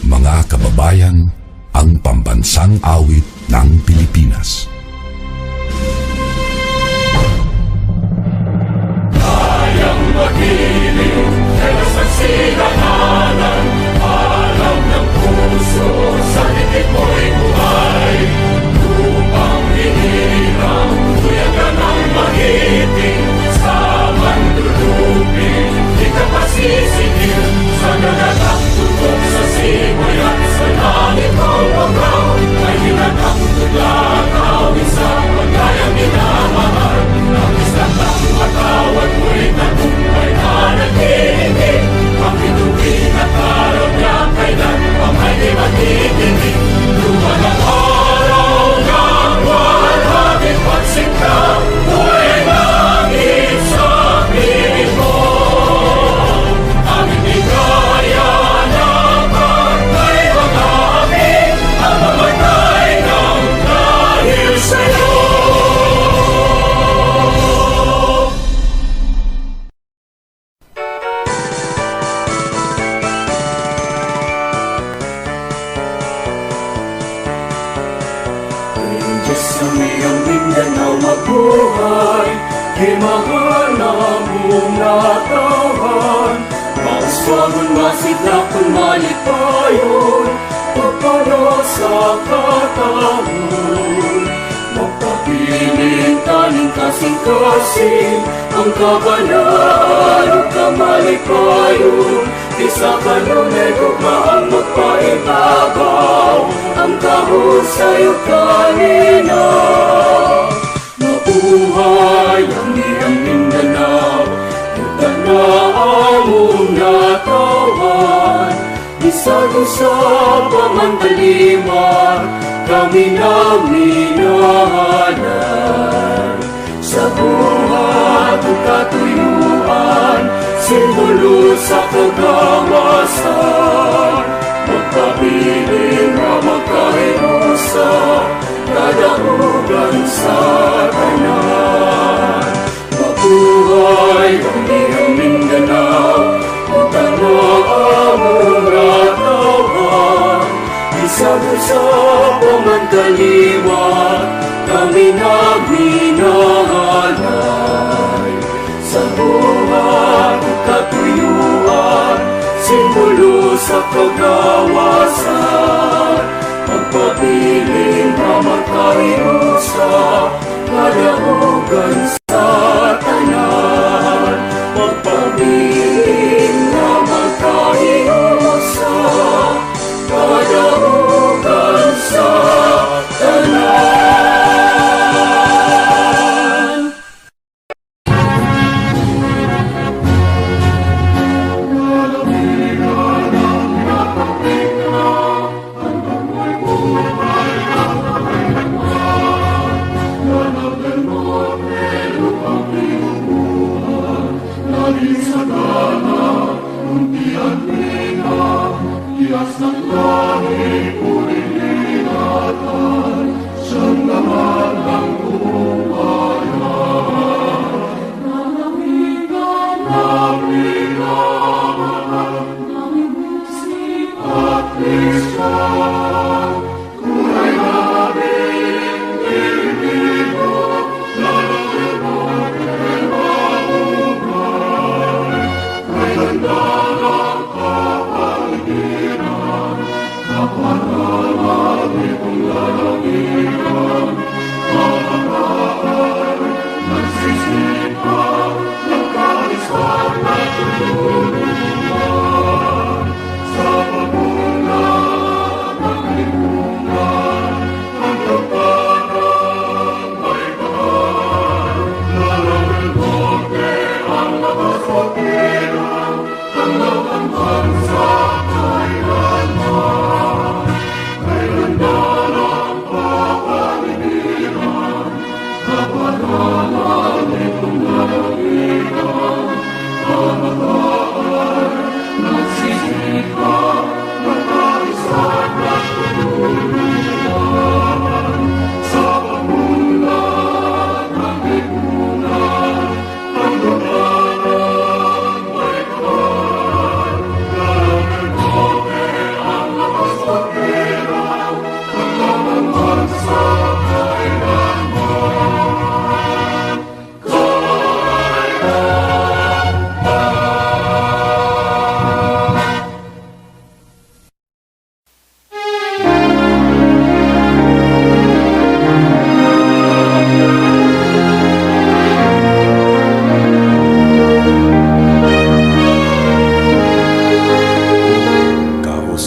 mga kababayan, ang pambansang awit ng Pilipinas. Kayang magiliw, kaya sa sinakanan, alam ng puso, sa titik mo'y buhay. Lupang hinirang, tuyagan ang magiting, sa mandulupin, di ka pasisigil, sa nagatang tutok sa simoy at sa langit o pagkaw, ay hinatang tutla, kawin sa pagkayang minamahal, ang isang matawad mo'y tagumpay na nag-iibig, ang bituin at araw niya kailan pang ay di matitigil. Luman ang araw ng walhati pagsinta, buhay langit sa piling mo. Aming ligaya na pagkay mag-amin, ang mamatay ng dahil sa'yo. Diyos sa iyong Mindanao mabuhay, kay mahal na mong natawan. Mauswagon, masidlakan, malipayon, pagpalo sa katahon. Magpapiling taning kasing-kasing, ang kabanaan o kamalipayon. Isa kanunay gugmaan magpaibabaw, ang kahon sa'yo kanina. Mabuhay ang iyong Mindanao, ito na ang mong natawan. Isag-usap ang mandalimar, kami na minahalan. Sa buhat ang katuyuan, simbolo sa kagawasan. Magpabiling na magkahinusa, kadahugan sa tanan. Mabuhay ang iyong Mindanao, utanong ang mong natawan. Isag-usap ang mantaliwan, kami nagminahalay. Sa buhat ang katuyuan, simbolo sa kagawasan. Magpabiling na magkahinusa, kadahugan sa tanan. Magpabiling na magkahinusa, kadahugan sa tanan.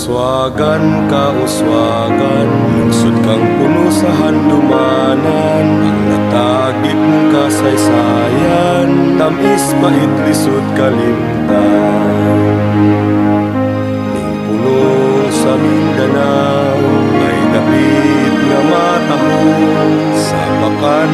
Uswagan ka uswagan, lungsod kang puno sa handumanan. Ang natagip mong kasaysayan, tamis pait lisod kalimtan. Ning puno sa Mindanao, ay dapit nga matahong sa pakan